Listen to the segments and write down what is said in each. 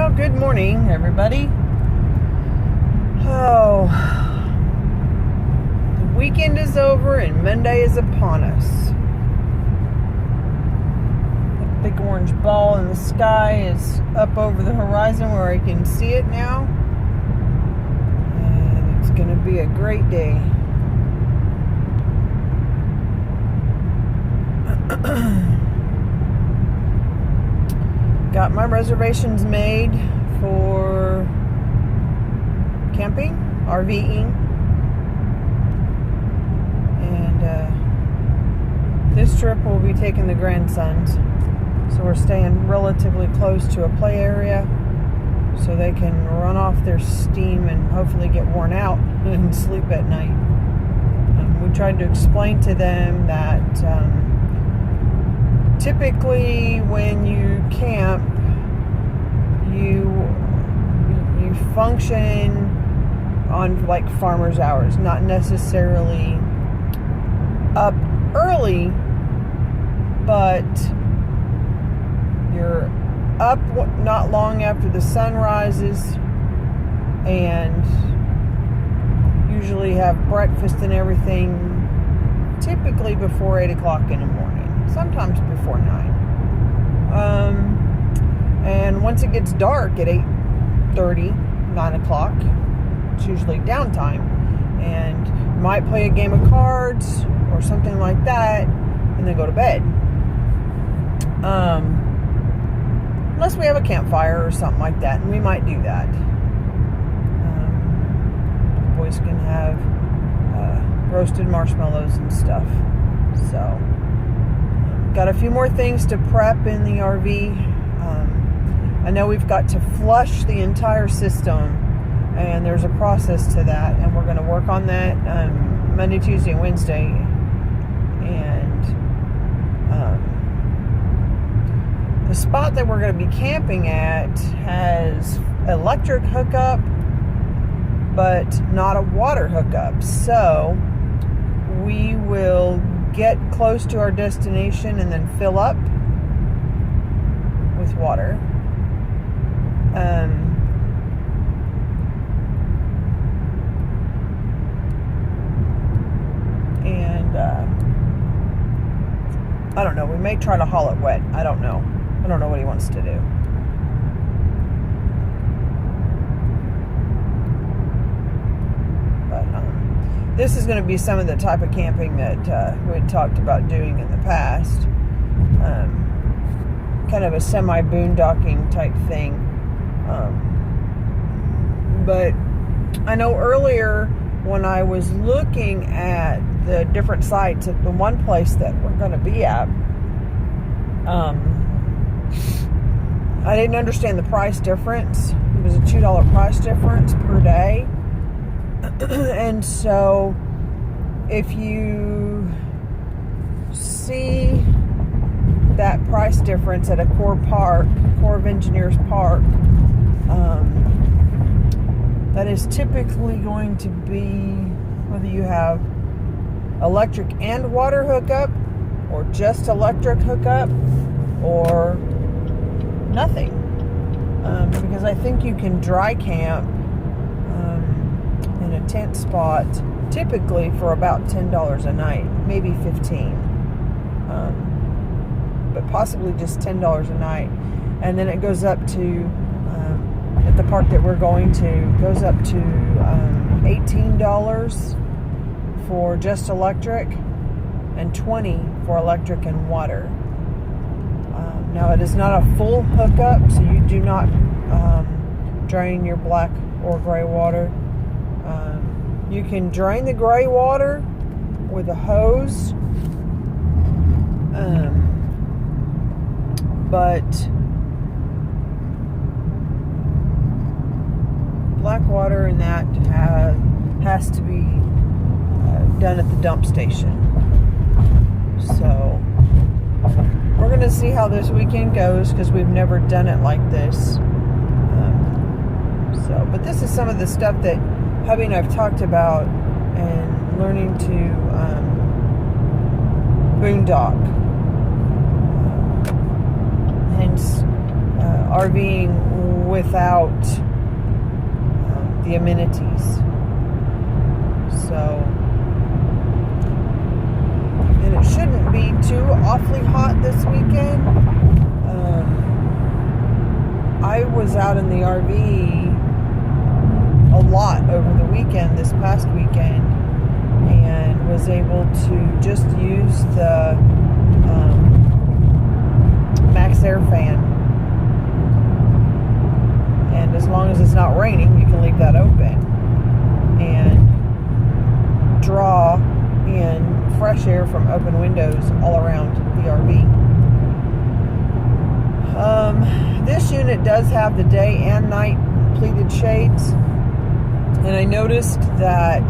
Well, good morning, everybody. Oh, the weekend is over and Monday is upon us. The big orange ball in the sky is up over the horizon where I can see it now. And it's going to be a great day. Got my reservations made for camping, RVing, and this trip we'll be taking the grandsons, so we're staying relatively close to a play area so they can run off their steam and hopefully get worn out and sleep at night. We tried to explain to them that typically when you camp, you function on like farmer's hours, not necessarily up early, but you're up not long after the sun rises and usually have breakfast and everything typically before 8 o'clock in the morning, sometimes before 9. And once it gets dark at 8:30, 9 o'clock, it's usually downtime, and you might play a game of cards or something like that and then go to bed. Unless we have a campfire or something like that, and we might do that. The boys can have roasted marshmallows and stuff. So, got a few more things to prep in the RV. I know we've got to flush the entire system, and there's a process to that, and we're going to work on that Monday, Tuesday, and Wednesday. And the spot that we're going to be camping at has electric hookup, but not a water hookup. So we will get close to our destination and then fill up with water. I don't know. We may try to haul it wet. I don't know. I don't know what he wants to do. But this is going to be some of the type of camping that we had talked about doing in the past. Kind of a semi-boondocking type thing. But I know earlier when I was looking at the different sites at the one place that we're going to be at, I didn't understand the price difference. It was a $2 price difference per day. And so if you see that price difference at a Corps of Engineers park, that is typically going to be whether you have electric and water hookup, or just electric hookup, or nothing. Because I think you can dry camp in a tent spot typically for about $10 a night, maybe $15, but possibly just $10 a night. And then it goes up to at the park that we're going to, goes up to $18 for just electric and $20 for electric and water. Now it is not a full hookup, so you do not drain your black or gray water. You can drain the gray water with a hose, but black water and that has to be done at the dump station. So we're going to see how this weekend goes, because we've never done it like this. But this is some of the stuff that hubby and I've talked about, and learning to boondock. Hence RVing without the amenities. So, and it shouldn't be too awfully hot this weekend. I was out in the RV a lot over the weekend, this past weekend, and was able to just use the Max Air fan. And as long as it's not raining, you can leave that open and draw in fresh air from open windows all around the RV. This unit does have the day and night pleated shades, and I noticed that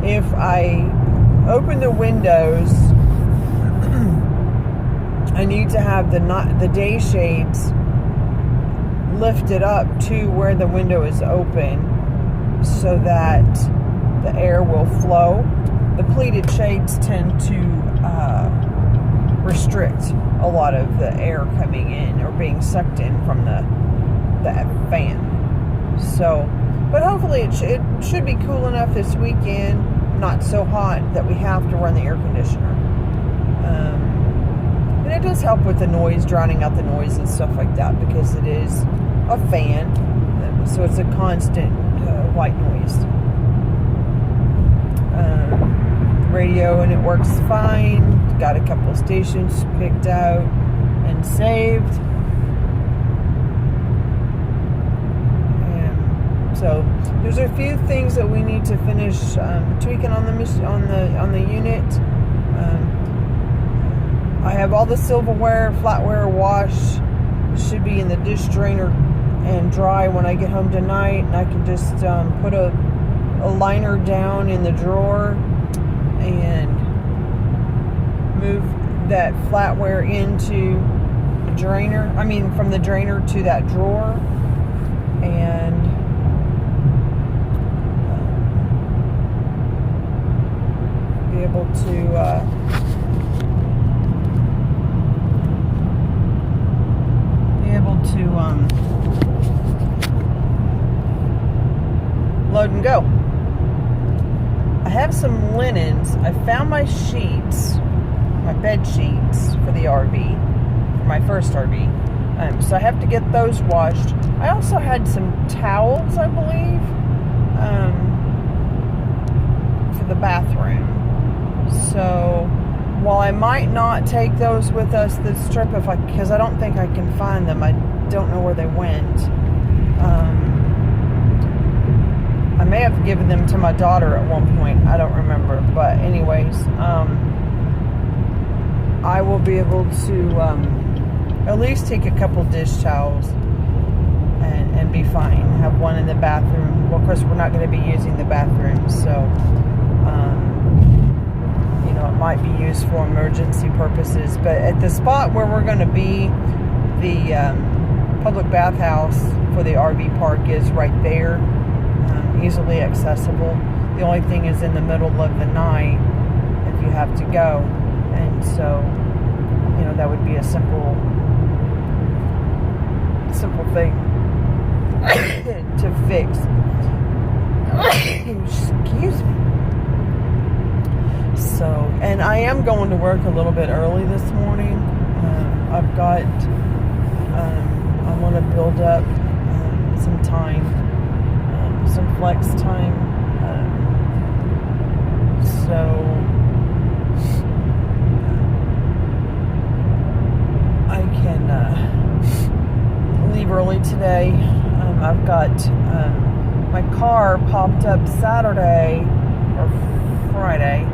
if I open the windows, I need to have the day shades lifted up to where the window is open so that the air will flow. The pleated shades tend to restrict a lot of the air coming in or being sucked in from the fan. So, but hopefully it should be cool enough this weekend, not so hot that we have to run the air conditioner. And it does help with the noise, drowning out the noise and stuff like that, because it is a fan, so it's a constant white noise. Radio, and it works fine. Got a couple of stations picked out and saved. And so there's a few things that we need to finish tweaking on the unit. I have all the silverware, flatware washed. Should be in the dish drainer and dry when I get home tonight, and I can just put a liner down in the drawer and move that flatware into the drainer. I mean, from the drainer to that drawer, and be able to load and go. I have some linens. I found my sheets, my bed sheets for the RV, for my first RV. So I have to get those washed. I also had some towels, I believe, for the bathroom. So while I might not take those with us this trip, because I don't think I can find them. I don't know where they went. I may have given them to my daughter at one point. I don't remember. But anyways, I will be able to at least take a couple dish towels and be fine. Have one in the bathroom. Well, of course, we're not going to be using the bathroom, so it might be used for emergency purposes. But at the spot where we're going to be, the public bathhouse for the RV park is right there, easily accessible. The only thing is in the middle of the night if you have to go, and so that would be a simple thing to fix. Excuse me. So, and I am going to work a little bit early this morning. I want to build up some time, some flex time. So I can leave early today. I've got my car popped up Saturday or Friday.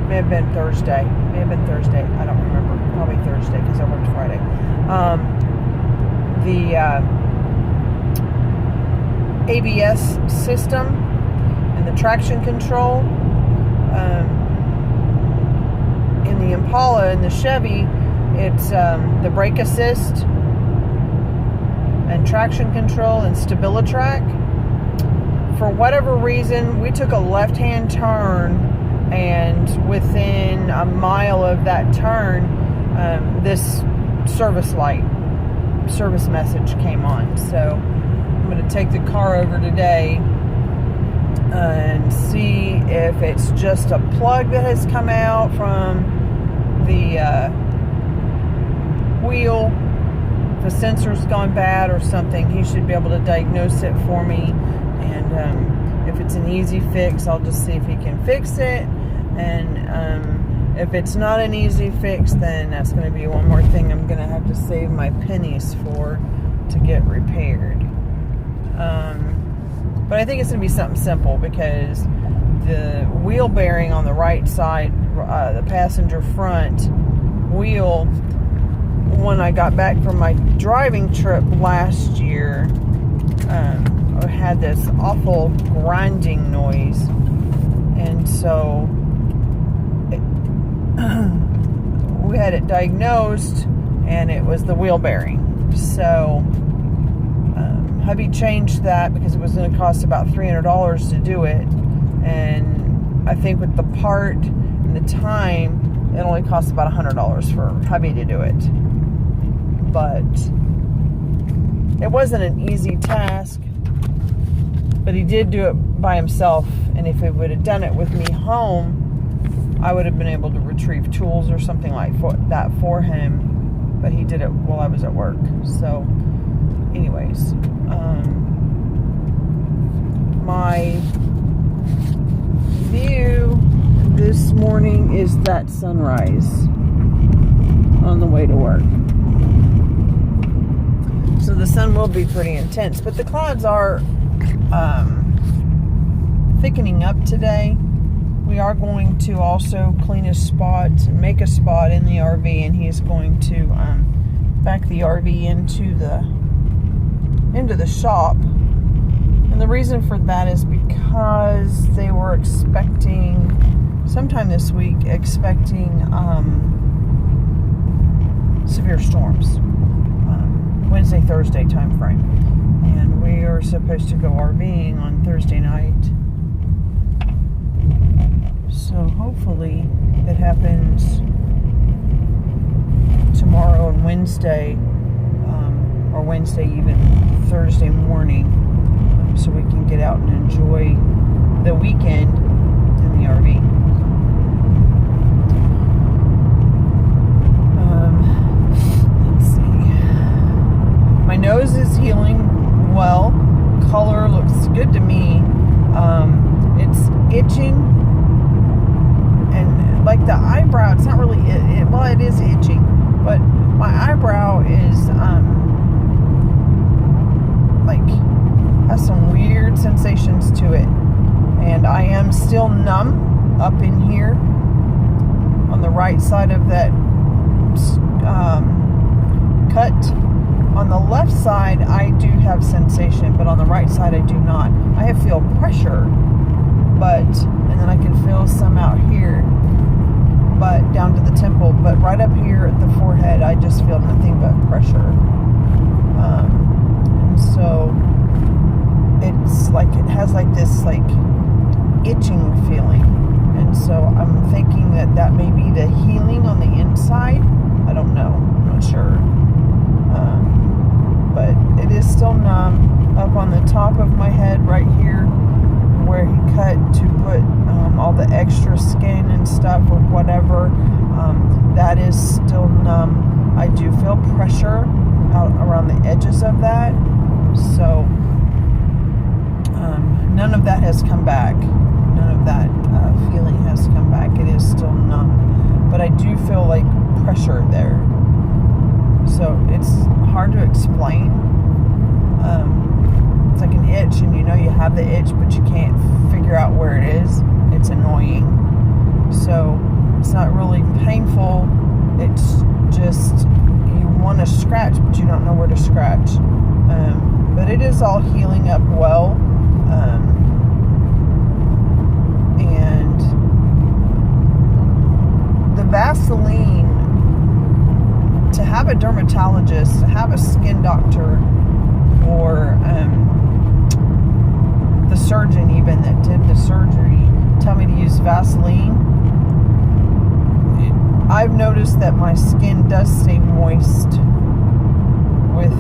May have been Thursday. I don't remember. Probably Thursday because I worked Friday. The ABS system and the traction control in the Impala and the Chevy, it's the brake assist and traction control and StabiliTrak. For whatever reason, we took a left-hand turn, and within a mile of that turn, this service light service message came on. So I'm going to take the car over today and see if it's just a plug that has come out from the wheel, if a sensor's gone bad or something. He should be able to diagnose it for me, and if it's an easy fix, I'll just see if he can fix it. And if it's not an easy fix, then that's going to be one more thing I'm going to have to save my pennies for to get repaired. But I think it's going to be something simple, because the wheel bearing on the right side, the passenger front wheel, when I got back from my driving trip last year, I had this awful grinding noise. And so we had it diagnosed, and it was the wheel bearing. So hubby changed that because it was going to cost about $300 to do it, and I think with the part and the time, it only cost about $100 for hubby to do it. But it wasn't an easy task, but he did do it by himself, and if he would have done it with me home, I would have been able to retrieve tools or something like that for him, but he did it while I was at work. So anyways, my view this morning is that sunrise on the way to work. So the sun will be pretty intense, but the clouds are thickening up today. We are going to also clean a spot and make a spot in the RV, and he's going to back the RV into the shop. And the reason for that is because they were expecting sometime this week severe storms, Wednesday, Thursday time frame, and we are supposed to go RVing on Thursday night. So hopefully it happens tomorrow and Wednesday, or Wednesday even Thursday morning, so we can get out and enjoy the weekend in the RV. Let's see. My nose is healing well. Color looks good to me. It's itching, and like the eyebrow, it's not really well, it is itching, but my eyebrow is has some weird sensations to it, and I am still numb up in here on the right side of that cut. On the left side I do have sensation, but on the right side I do not. I feel pressure, and then I can feel some out here, but down to the temple, but right up here at the forehead I just feel nothing but pressure. And so it's like it has like this like itching feeling, and so I'm thinking that may be the healing on the inside. I don't know, I'm not sure, but it is still numb up on the top of my head right here where he cut to put all the extra skin and stuff or whatever. That is still numb. I do feel pressure out around the edges of that, so none of that has come back. None of that feeling has come back. It is still numb, but I do feel like pressure there. So it's hard to explain. It's like an itch, and you know you have the itch, but you can't figure out where it is. It's annoying. So it's not really painful. It's just you want to scratch, but you don't know where to scratch. But it is all healing up well. And the Vaseline, to have a dermatologist, to have a skin doctor, or the surgeon even that did the surgery tell me to use Vaseline, I've noticed that my skin does stay moist with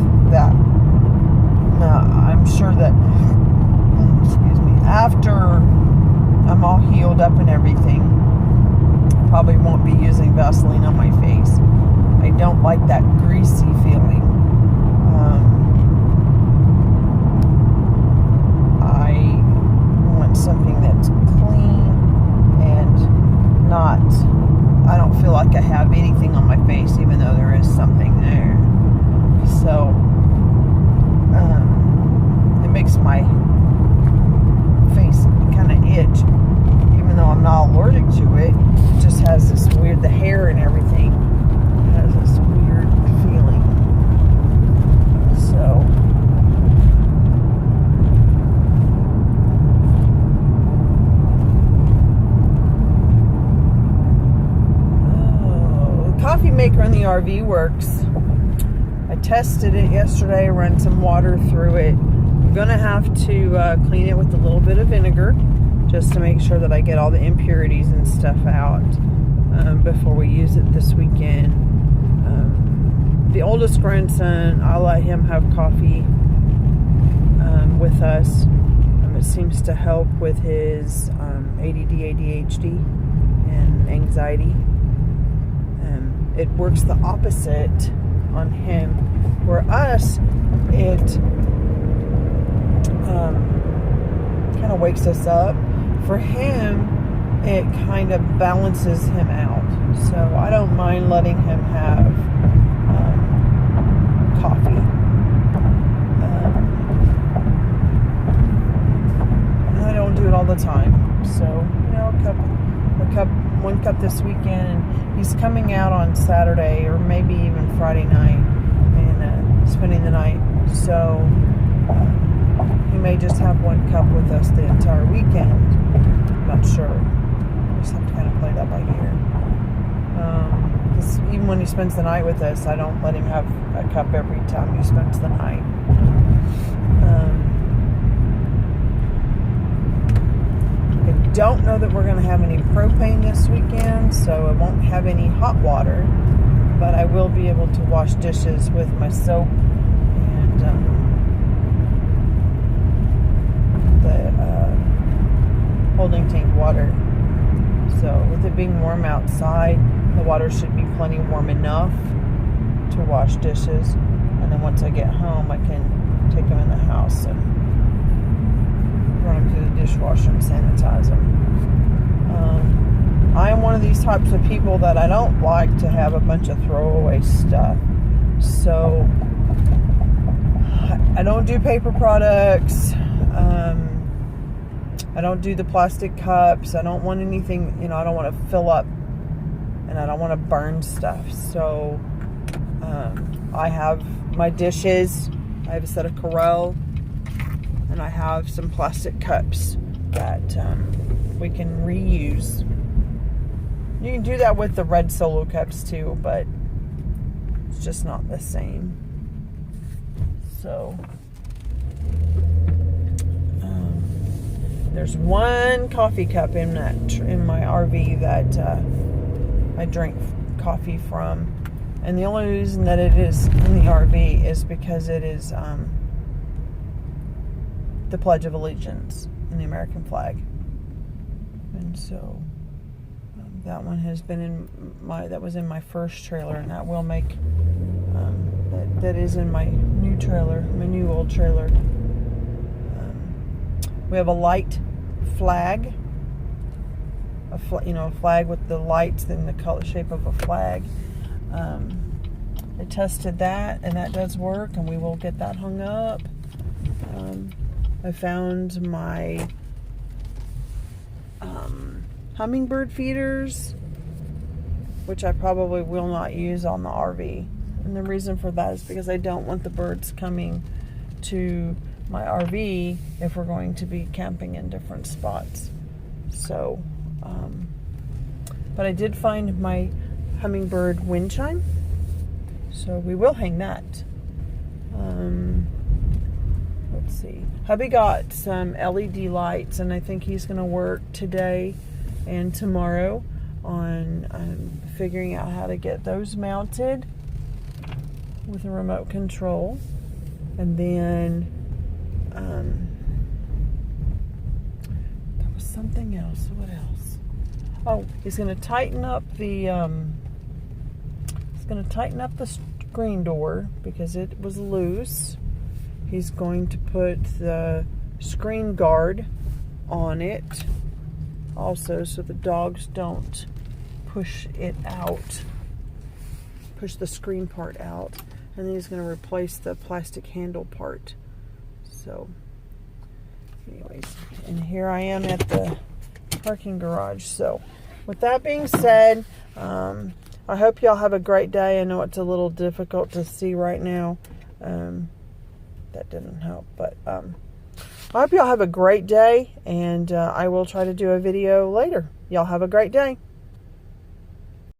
the RV works. I tested it yesterday, run some water through it. I'm gonna have to clean it with a little bit of vinegar just to make sure that I get all the impurities and stuff out before we use it this weekend. The oldest grandson, I'll let him have coffee with us. It seems to help with his ADD, ADHD, and anxiety. It works the opposite on him. For us, it kind of wakes us up. For him, it kind of balances him out. So I don't mind letting him have coffee. And I don't do it all the time. So, one cup this weekend. He's coming out on Saturday or maybe even Friday night and spending the night. So he may just have 1 cup with us the entire weekend. I'm not sure. Just have to kind of play that by ear. Because even when he spends the night with us, I don't let him have a cup every time he spends the night. I don't know that we're going to have any propane this weekend, so I won't have any hot water, but I will be able to wash dishes with my soap and the holding tank water. So with it being warm outside, the water should be plenty warm enough to wash dishes, and then once I get home I can take them in the house and run them through the dishwasher and sanitize them. I am one of these types of people that I don't like to have a bunch of throwaway stuff. So I don't do paper products. I don't do the plastic cups. I don't want anything, I don't want to fill up and I don't want to burn stuff. So I have my dishes. I have a set of Corelle and I have some plastic cups that we can reuse. You can do that with the red Solo cups too, but it's just not the same. So there's 1 coffee cup in my RV that I drink coffee from, and the only reason that it is in the RV is because it is the Pledge of Allegiance and the American flag, and so that one has been that was in my first trailer, and that will make that is in my new trailer, my new old trailer. We have a light flag, a flag with the lights in the color shape of a flag. I tested that, and that does work, and we will get that hung up. I found my hummingbird feeders, which I probably will not use on the RV. And the reason for that is because I don't want the birds coming to my RV if we're going to be camping in different spots. So, but I did find my hummingbird wind chime, so we will hang that. Let's see. Hubby got some LED lights, and I think he's going to work today and tomorrow on figuring out how to get those mounted with a remote control. And then there was something else. What else? Oh, he's going to tighten up the screen door because it was loose. He's going to put the screen guard on it also, so the dogs don't push it out, push the screen part out. And then he's going to replace the plastic handle part. So anyways, and here I am at the parking garage. So with that being said, I hope y'all have a great day. I know it's a little difficult to see right now. That didn't help, but I hope y'all have a great day, and I will try to do a video later. Y'all have a great day.